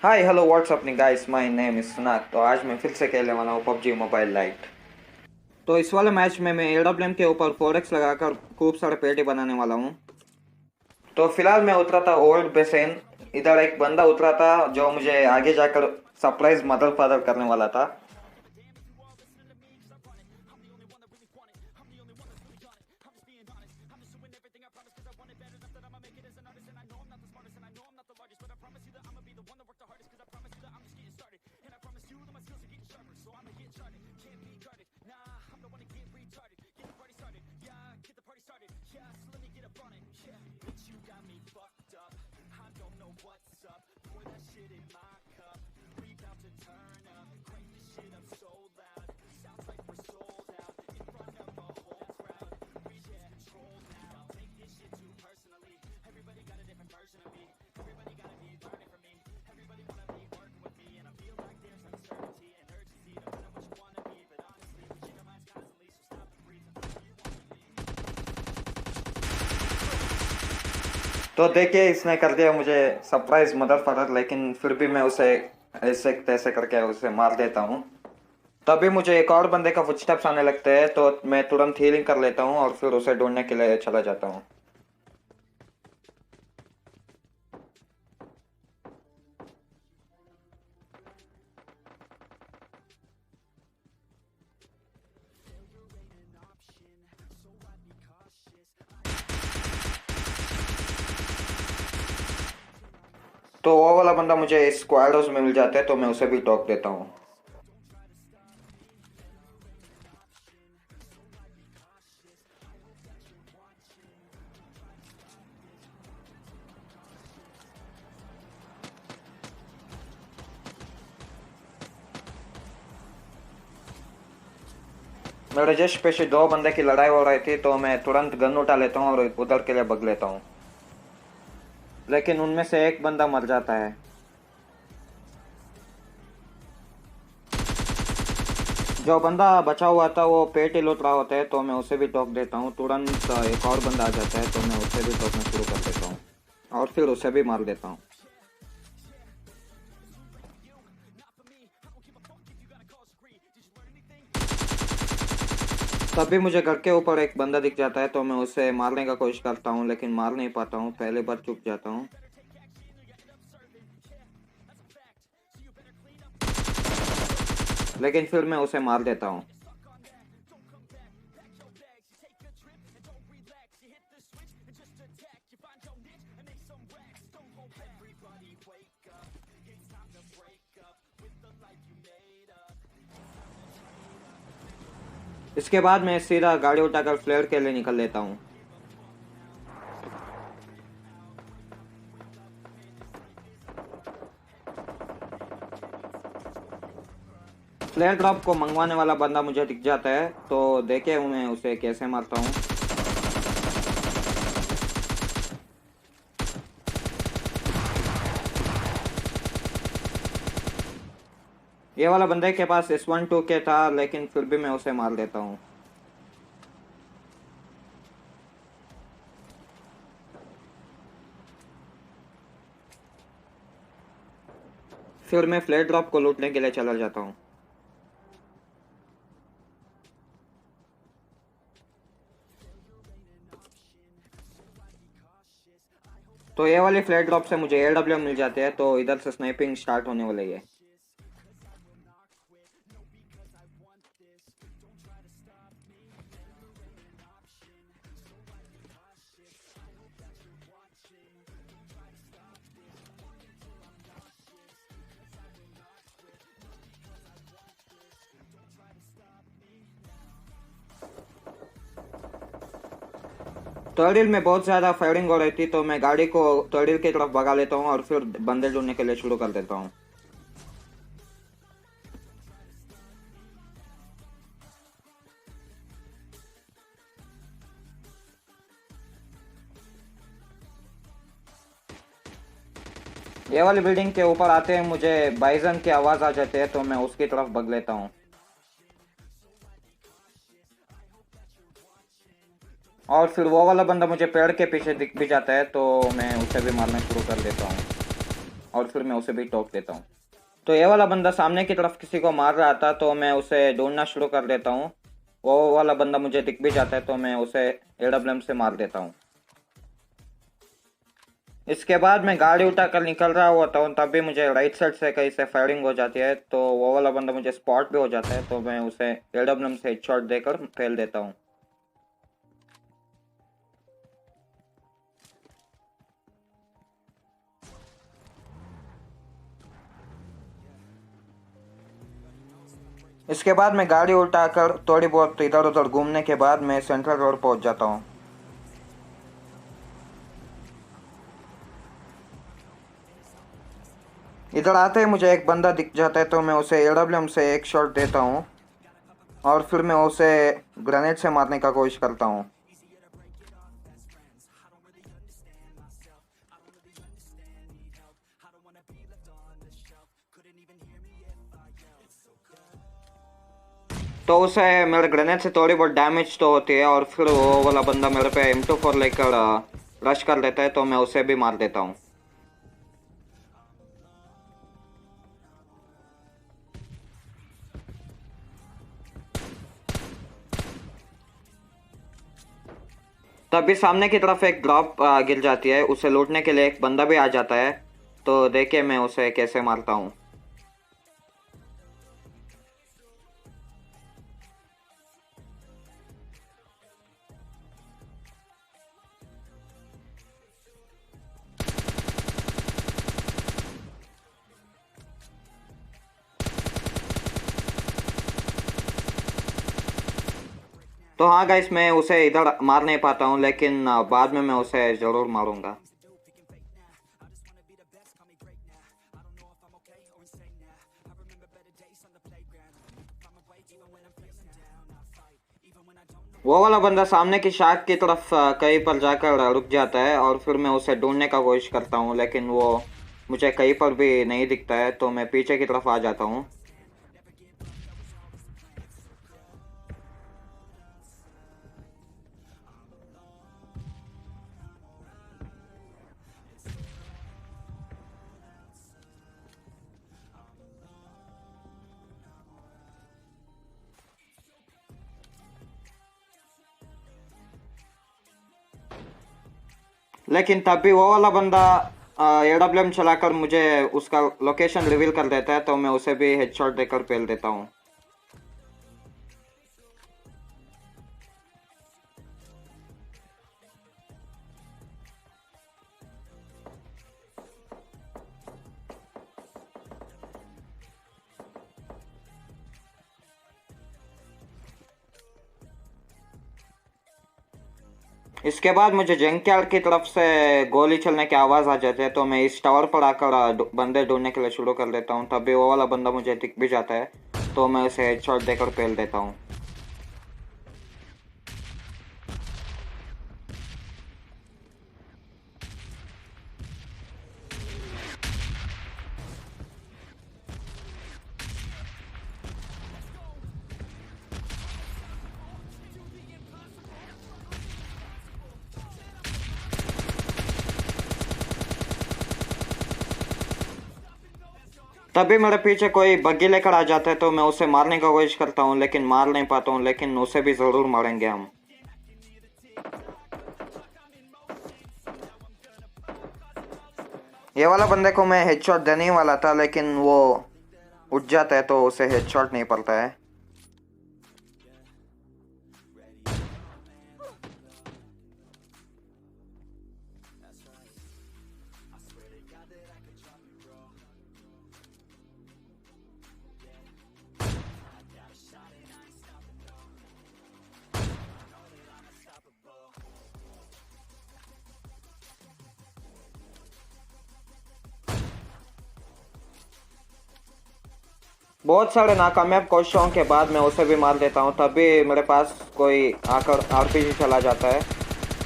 Hi hello what's up guys, my name is Sunak. तो आज मैं फिर से खेलने वाला हूँ पबजी मोबाइल लाइट। तो इस वाले मैच में मैं एरोप्लेन के ऊपर 4x लगाकर खूब सारे पेटी बनाने वाला हूँ। तो फिलहाल मैं उतरा था ओल्ड बेसेन। इधर एक बंदा उतरा था जो मुझे आगे जाकर सरप्राइज मदर फादर करने वाला था। तो देखिए, इसने कर दिया मुझे सरप्राइज मदर फादर, लेकिन फिर भी मैं उसे ऐसे तैसे करके उसे मार देता हूँ। तभी मुझे एक और बंदे का फुटस्टेप्स आने लगते हैं, तो मैं तुरंत हीलिंग कर लेता हूँ और फिर उसे ढूंढने के लिए चला जाता हूँ। तो वो वाला बंदा मुझे स्क्वाडोज में मिल जाता है, तो मैं उसे भी टोक देता हूँ। मेरे जस्ट पीछे दो बंदे की लड़ाई हो रही थी, तो मैं तुरंत गन उठा लेता हूँ और उधर के लिए भग लेता हूँ। लेकिन उनमें से एक बंदा मर जाता है। जो बंदा बचा हुआ था वो पेट ही लूट रहा होता है, तो मैं उसे भी टोक देता हूँ। तुरंत एक और बंदा आ जाता है, तो मैं उसे भी टोकना शुरू कर देता हूँ और फिर उसे भी मार देता हूँ। तभी मुझे घर के ऊपर एक बंदा दिख जाता है, तो मैं उसे मारने का कोशिश करता हूँ, लेकिन मार नहीं पाता हूँ। पहले बार चूक जाता हूँ। लेकिन फिर मैं उसे मार देता हूँ। इसके बाद मैं सीधा गाड़ी उठाकर फ्लेयर के लिए निकल लेता हूँ। फ्लेयर ड्रॉप को मंगवाने वाला बंदा मुझे दिख जाता है, तो देखे मैं उसे कैसे मारता हूँ। ये वाला बंदे के पास S12 के था, लेकिन फिर भी मैं उसे मार देता हूँ। फिर मैं फ्लेयर ड्रॉप को लूटने के लिए चला जाता हूँ। तो ये वाली फ्लेयर ड्रॉप से मुझे AWM मिल जाते हैं, तो इधर से स्नाइपिंग स्टार्ट होने वाली है। टर्डिल में बहुत ज़्यादा फायरिंग हो रही थी, तो मैं गाड़ी को टर्डिल की तरफ भगा लेता हूँ और फिर बंदे ढूंढने के लिए शुरू कर देता हूँ। ये वाली बिल्डिंग के ऊपर आते हैं मुझे बाइजन की आवाज़ आ जाती है, तो मैं उसकी तरफ भग लेता हूँ। और फिर वो वाला बंदा मुझे पेड़ के पीछे दिख भी जाता है, तो मैं उसे भी मारना शुरू कर देता हूँ। और फिर मैं उसे भी ठोक देता हूँ। तो ये वाला बंदा सामने की तरफ किसी को मार रहा था, तो मैं उसे ढूंढना शुरू कर देता हूँ। वो वाला बंदा मुझे दिख भी जाता है, तो मैं उसे AWM से मार देता हूँ। इसके बाद मैं गाड़ी उठाकर निकल रहा होता हूँ, तब भी मुझे राइट साइड से कहीं से फायरिंग हो जाती है। तो वो वाला बंदा मुझे स्पॉट भी हो जाता है, तो मैं उसे AWM से हेडशॉट देकर फेल देता हूँ। इसके बाद मैं गाड़ी उठाकर थोड़ी बहुत इधर उधर घूमने के बाद मैं सेंट्रल रोड पहुंच जाता हूँ। इधर आते ही मुझे एक बंदा दिख जाता है, तो मैं उसे AWM से एक शॉट देता हूँ और फिर मैं उसे ग्रेनेड से मारने का कोशिश करता हूँ। तो उसे मेरे ग्रेनेड से थोड़ी बहुत डैमेज तो होती है, और फिर वो वाला बंदा मेरे पे M24 लेकर रश कर देता है, तो मैं उसे भी मार देता हूँ। तभी सामने की तरफ एक ड्रॉप गिर जाती है, उसे लूटने के लिए एक बंदा भी आ जाता है। तो देखिए मैं उसे कैसे मारता हूँ। तो हाँ गाइस, मैं उसे इधर मार नहीं पाता हूँ, लेकिन बाद में मैं उसे ज़रूर मारूंगा। वो वाला बंदा सामने की शाख की तरफ कहीं पर जाकर रुक जाता है, और फिर मैं उसे ढूंढने का कोशिश करता हूँ, लेकिन वो मुझे कहीं पर भी नहीं दिखता है। तो मैं पीछे की तरफ आ जाता हूँ। लेकिन तब भी वो वाला बंदा AWM चलाकर मुझे उसका लोकेशन रिवील कर देता है, तो मैं उसे भी हेडशॉट देकर पेल देता हूँ। इसके बाद मुझे जंकयार्ड की तरफ से गोली चलने की आवाज़ आ जाती है, तो मैं इस टावर पर आकर बंदे ढूंढने के लिए शुरू कर देता हूँ। तभी वो वाला बंदा मुझे दिख भी जाता है, तो मैं उसे हेडशॉट देकर पेल देता हूँ। तभी मेरे पीछे कोई बग्गी लेकर आ जाता है, तो मैं उसे मारने का कोशिश करता हूँ, लेकिन मार नहीं पाता हूँ। लेकिन उसे भी ज़रूर मारेंगे हम। ये वाला बंदे को मैं हेडशॉट देने ही वाला था, लेकिन वो उठ जाता है, तो उसे हेडशॉट नहीं पड़ता है। बहुत सारे नाकामयाब कोशिशों के बाद मैं उसे भी मार देता हूँ। तभी मेरे पास कोई आकर RPG चला जाता है,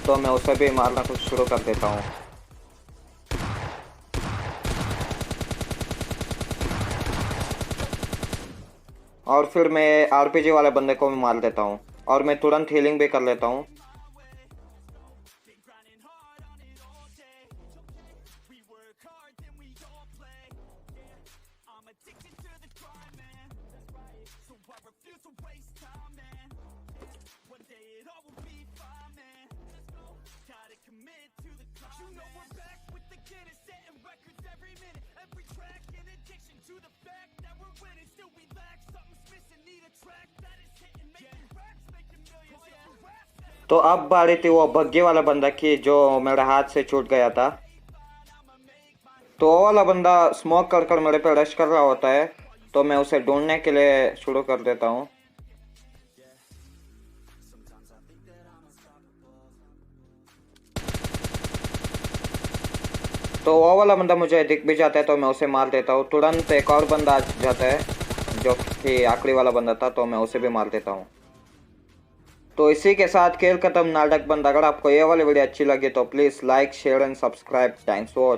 तो मैं उसे भी मारना कुछ शुरू कर देता हूँ। और फिर मैं RPG वाले बंदे को भी मार देता हूँ, और मैं तुरंत हीलिंग भी कर लेता हूँ। तो अब बारी थी वो भग्गे वाला बंदा की जो मेरे हाथ से छूट गया था। तो वो वाला बंदा स्मोक कर कर मेरे पे रश कर रहा होता है, तो मैं उसे ढूंढने के लिए शुरू कर देता हूँ। तो वो वाला बंदा मुझे दिख भी जाता है तो मैं उसे मार देता हूँ। तुरंत एक और बंदा आ जाता है जो कि आखिरी वाला बंदा था, तो मैं उसे भी मार देता हूँ। तो इसी के साथ खेल खत्म, नाटक बंद। अगर आपको ये वाली वीडियो अच्छी लगी तो please like share and subscribe. Thanks for